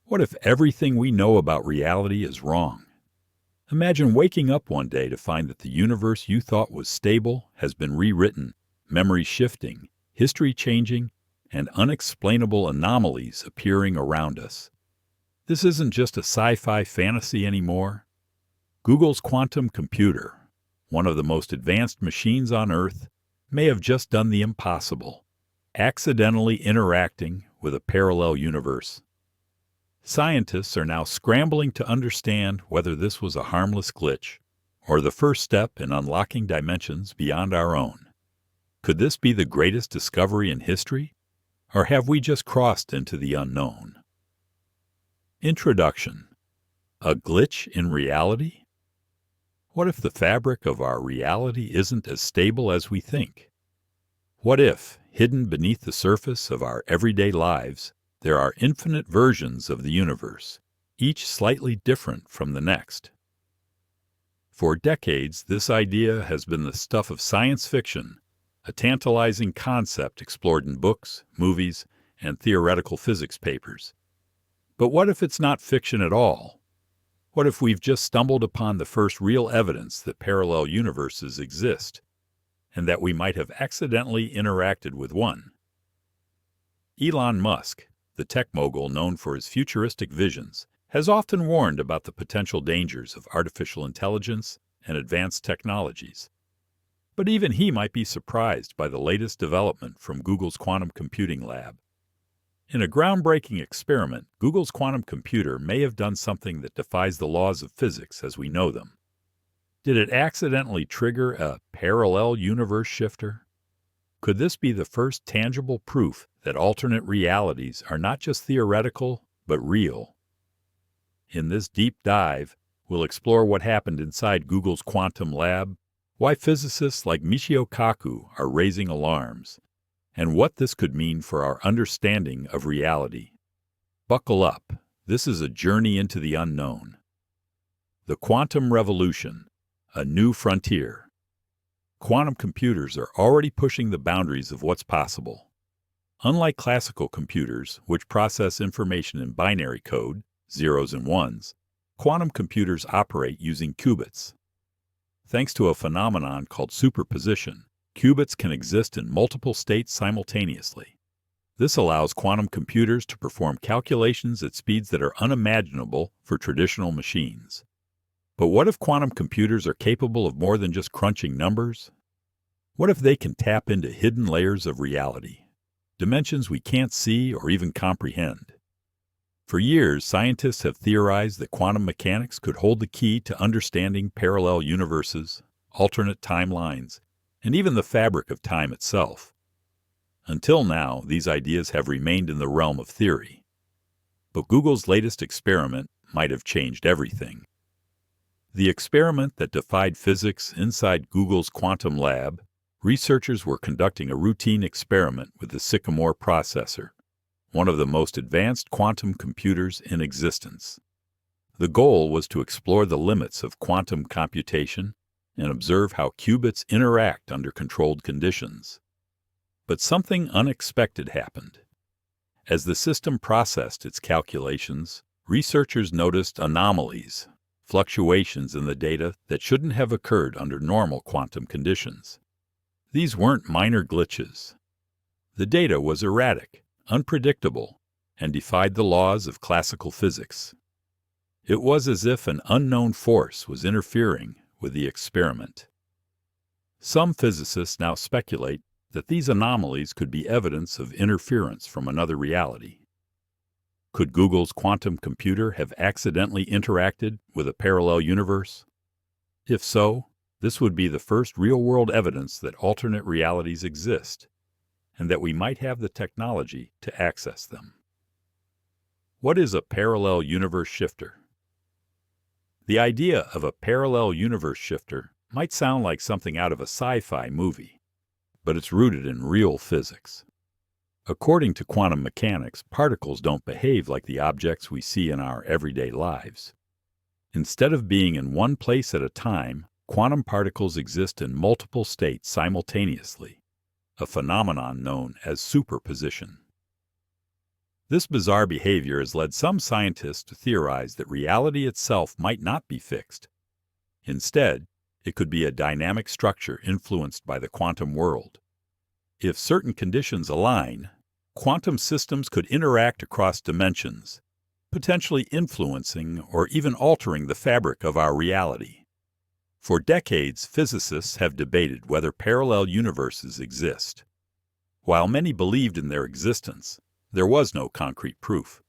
What if everything we know about reality is wrong? Imagine waking up one day to find that the universe you thought was stable has been rewritten, memory shifting, history changing, and unexplainable anomalies appearing around us. This isn't just a sci-fi fantasy anymore. Google's quantum computer, one of the most advanced machines on Earth, may have just done the impossible, accidentally interacting with a parallel universe. Scientists are now scrambling to understand whether this was a harmless glitch or the first step in unlocking dimensions beyond our own. Could this be the greatest discovery in history, or have we just crossed into the unknown? Introduction. A glitch in reality? What if the fabric of our reality isn't as stable as we think? What if, hidden beneath the surface of our everyday lives, there are infinite versions of the universe, each slightly different from the next? For decades, this idea has been the stuff of science fiction, a tantalizing concept explored in books, movies, and theoretical physics papers. But what if it's not fiction at all? What if we've just stumbled upon the first real evidence that parallel universes exist, and that we might have accidentally interacted with one? Elon Musk, the tech mogul known for his futuristic visions, has often warned about the potential dangers of artificial intelligence and advanced technologies. But even he might be surprised by the latest development from Google's quantum computing lab. In a groundbreaking experiment, Google's quantum computer may have done something that defies the laws of physics as we know them. Did it accidentally trigger a parallel universe shifter? Could this be the first tangible proof that alternate realities are not just theoretical, but real? In this deep dive, we'll explore what happened inside Google's quantum lab, why physicists like Michio Kaku are raising alarms, and what this could mean for our understanding of reality. Buckle up. This is a journey into the unknown. The quantum revolution, a new frontier. Quantum computers are already pushing the boundaries of what's possible. Unlike classical computers, which process information in binary code, zeros and ones, quantum computers operate using qubits. Thanks to a phenomenon called superposition, qubits can exist in multiple states simultaneously. This allows quantum computers to perform calculations at speeds that are unimaginable for traditional machines. But what if quantum computers are capable of more than just crunching numbers? What if they can tap into hidden layers of reality, dimensions we can't see or even comprehend? For years, scientists have theorized that quantum mechanics could hold the key to understanding parallel universes, alternate timelines, and even the fabric of time itself. Until now, these ideas have remained in the realm of theory. But Google's latest experiment might have changed everything. The experiment that defied physics inside Google's quantum lab, researchers were conducting a routine experiment with the Sycamore processor, one of the most advanced quantum computers in existence. The goal was to explore the limits of quantum computation and observe how qubits interact under controlled conditions. But something unexpected happened. As the system processed its calculations, researchers noticed anomalies, fluctuations in the data that shouldn't have occurred under normal quantum conditions. These weren't minor glitches. The data was erratic, unpredictable, and defied the laws of classical physics. It was as if an unknown force was interfering with the experiment. Some physicists now speculate that these anomalies could be evidence of interference from another reality. Could Google's quantum computer have accidentally interacted with a parallel universe? If so, this would be the first real-world evidence that alternate realities exist, and that we might have the technology to access them. What is a parallel universe shifter? The idea of a parallel universe shifter might sound like something out of a sci-fi movie, but it's rooted in real physics. According to quantum mechanics, particles don't behave like the objects we see in our everyday lives. Instead of being in one place at a time, quantum particles exist in multiple states simultaneously, a phenomenon known as superposition. This bizarre behavior has led some scientists to theorize that reality itself might not be fixed. Instead, it could be a dynamic structure influenced by the quantum world. If certain conditions align, quantum systems could interact across dimensions, potentially influencing or even altering the fabric of our reality. For decades, physicists have debated whether parallel universes exist. While many believed in their existence, there was no concrete proof.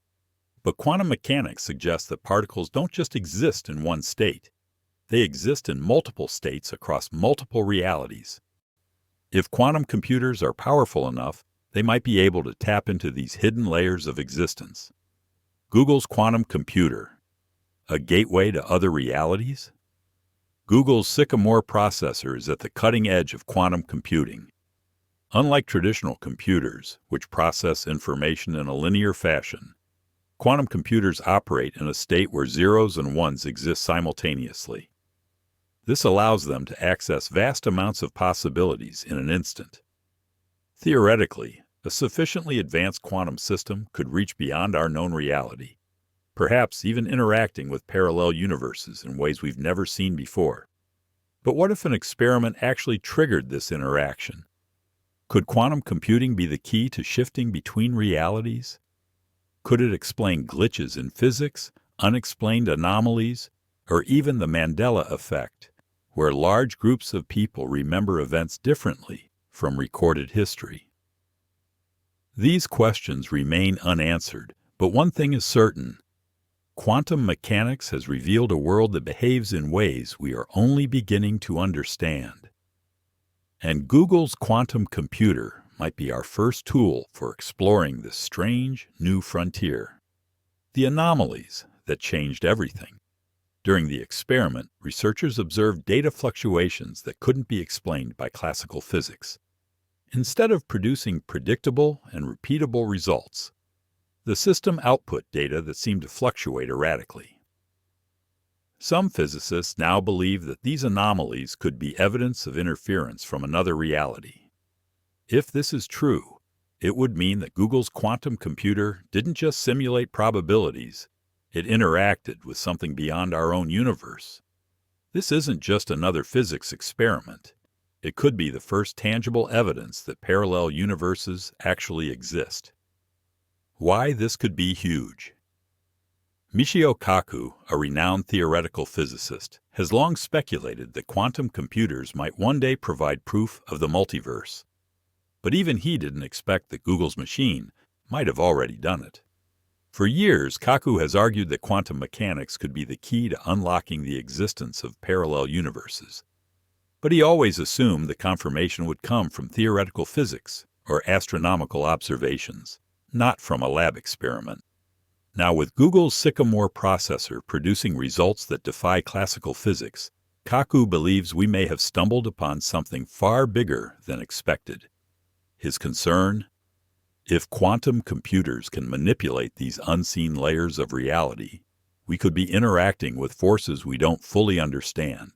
But quantum mechanics suggests that particles don't just exist in one state. They exist in multiple states across multiple realities. If quantum computers are powerful enough, they might be able to tap into these hidden layers of existence. Google's quantum computer, a gateway to other realities? Google's Sycamore processor is at the cutting edge of quantum computing. Unlike traditional computers, which process information in a linear fashion, quantum computers operate in a state where zeros and ones exist simultaneously. This allows them to access vast amounts of possibilities in an instant. Theoretically, a sufficiently advanced quantum system could reach beyond our known reality, perhaps even interacting with parallel universes in ways we've never seen before. But what if an experiment actually triggered this interaction? Could quantum computing be the key to shifting between realities? Could it explain glitches in physics, unexplained anomalies, or even the Mandela effect, where large groups of people remember events differently from recorded history? These questions remain unanswered, but one thing is certain. Quantum mechanics has revealed a world that behaves in ways we are only beginning to understand. And Google's quantum computer might be our first tool for exploring this strange new frontier. The anomalies that changed everything. During the experiment, researchers observed data fluctuations that couldn't be explained by classical physics. Instead of producing predictable and repeatable results, the system output data that seemed to fluctuate erratically. Some physicists now believe that these anomalies could be evidence of interference from another reality. If this is true, it would mean that Google's quantum computer didn't just simulate probabilities, it interacted with something beyond our own universe. This isn't just another physics experiment. It could be the first tangible evidence that parallel universes actually exist. Why this could be huge. Michio Kaku, a renowned theoretical physicist, has long speculated that quantum computers might one day provide proof of the multiverse. But even he didn't expect that Google's machine might have already done it. For years, Kaku has argued that quantum mechanics could be the key to unlocking the existence of parallel universes. But he always assumed the confirmation would come from theoretical physics or astronomical observations, not from a lab experiment. Now, with Google's Sycamore processor producing results that defy classical physics, Kaku believes we may have stumbled upon something far bigger than expected. His concern? If quantum computers can manipulate these unseen layers of reality, we could be interacting with forces we don't fully understand.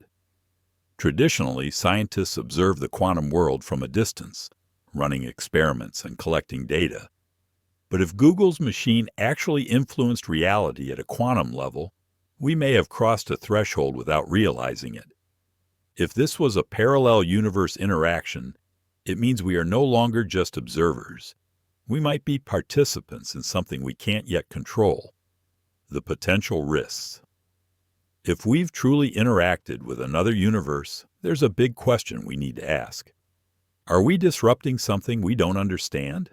Traditionally, scientists observe the quantum world from a distance, running experiments and collecting data. But if Google's machine actually influenced reality at a quantum level, we may have crossed a threshold without realizing it. If this was a parallel universe interaction, it means we are no longer just observers. We might be participants in something we can't yet control. The potential risks. If we've truly interacted with another universe, there's a big question we need to ask. Are we disrupting something we don't understand?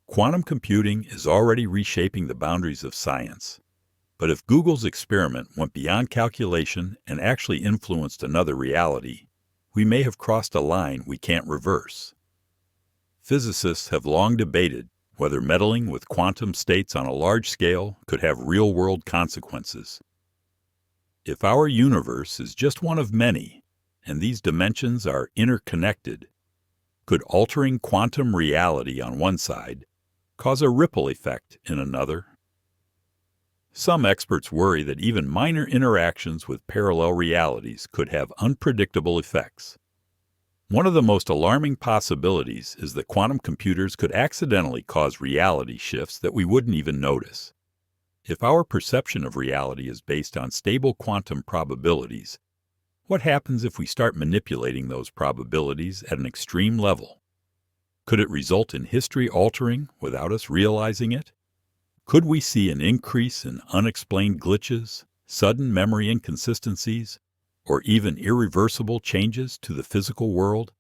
Quantum computing is already reshaping the boundaries of science. But if Google's experiment went beyond calculation and actually influenced another reality, we may have crossed a line we can't reverse. Physicists have long debated whether meddling with quantum states on a large scale could have real-world consequences. If our universe is just one of many, and these dimensions are interconnected, could altering quantum reality on one side cause a ripple effect in another? Some experts worry that even minor interactions with parallel realities could have unpredictable effects. One of the most alarming possibilities is that quantum computers could accidentally cause reality shifts that we wouldn't even notice. If our perception of reality is based on stable quantum probabilities, what happens if we start manipulating those probabilities at an extreme level? Could it result in history altering without us realizing it? Could we see an increase in unexplained glitches, sudden memory inconsistencies, or even irreversible changes to the physical world?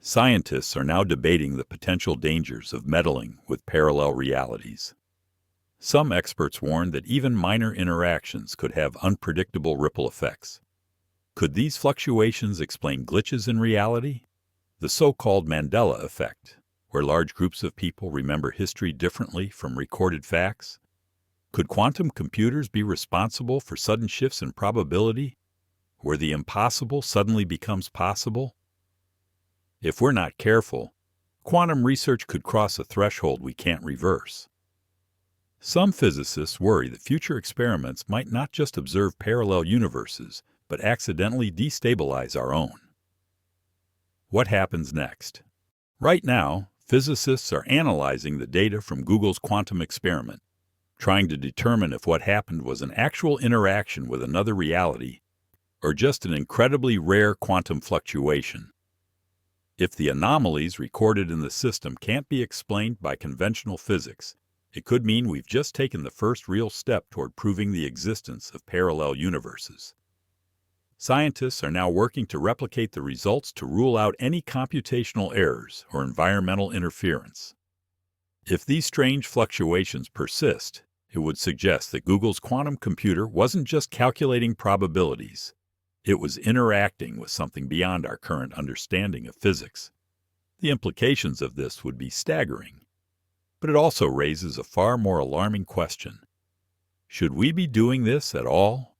Scientists are now debating the potential dangers of meddling with parallel realities. Some experts warn that even minor interactions could have unpredictable ripple effects. Could these fluctuations explain glitches in reality? The so-called Mandela effect, where large groups of people remember history differently from recorded facts? Could quantum computers be responsible for sudden shifts in probability, where the impossible suddenly becomes possible? If we're not careful, quantum research could cross a threshold we can't reverse. Some physicists worry that future experiments might not just observe parallel universes, but accidentally destabilize our own. What happens next? Right now, physicists are analyzing the data from Google's quantum experiment, trying to determine if what happened was an actual interaction with another reality or just an incredibly rare quantum fluctuation. If the anomalies recorded in the system can't be explained by conventional physics, it could mean we've just taken the first real step toward proving the existence of parallel universes. Scientists are now working to replicate the results to rule out any computational errors or environmental interference. If these strange fluctuations persist, it would suggest that Google's quantum computer wasn't just calculating probabilities. It was interacting with something beyond our current understanding of physics. The implications of this would be staggering. But it also raises a far more alarming question. Should we be doing this at all?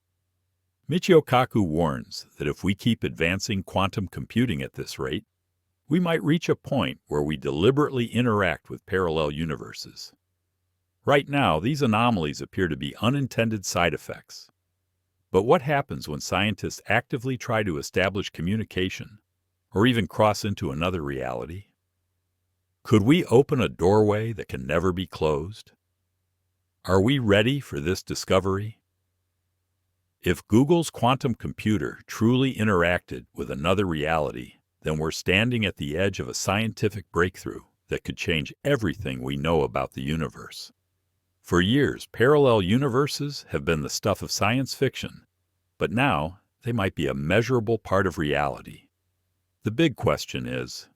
Michio Kaku warns that if we keep advancing quantum computing at this rate, we might reach a point where we deliberately interact with parallel universes. Right now, these anomalies appear to be unintended side effects. But what happens when scientists actively try to establish communication, or even cross into another reality? Could we open a doorway that can never be closed? Are we ready for this discovery? If Google's quantum computer truly interacted with another reality, then we're standing at the edge of a scientific breakthrough that could change everything we know about the universe. For years, parallel universes have been the stuff of science fiction, but now they might be a measurable part of reality. The big question is,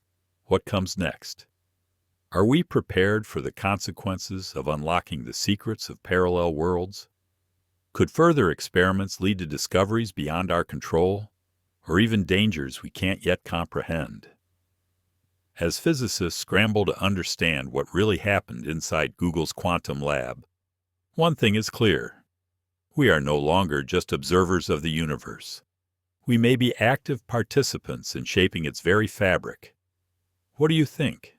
what comes next? Are we prepared for the consequences of unlocking the secrets of parallel worlds? Could further experiments lead to discoveries beyond our control, or even dangers we can't yet comprehend? As physicists scramble to understand what really happened inside Google's quantum lab, one thing is clear. We are no longer just observers of the universe. We may be active participants in shaping its very fabric. What do you think?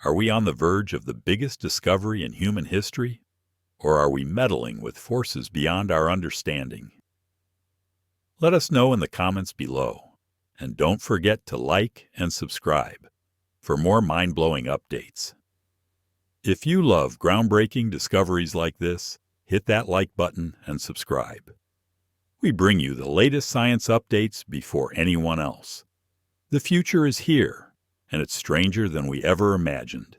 Are we on the verge of the biggest discovery in human history? Or are we meddling with forces beyond our understanding? Let us know in the comments below, and don't forget to like and subscribe for more mind-blowing updates. If you love groundbreaking discoveries like this, hit that like button and subscribe. We bring you the latest science updates before anyone else. The future is here, and it's stranger than we ever imagined.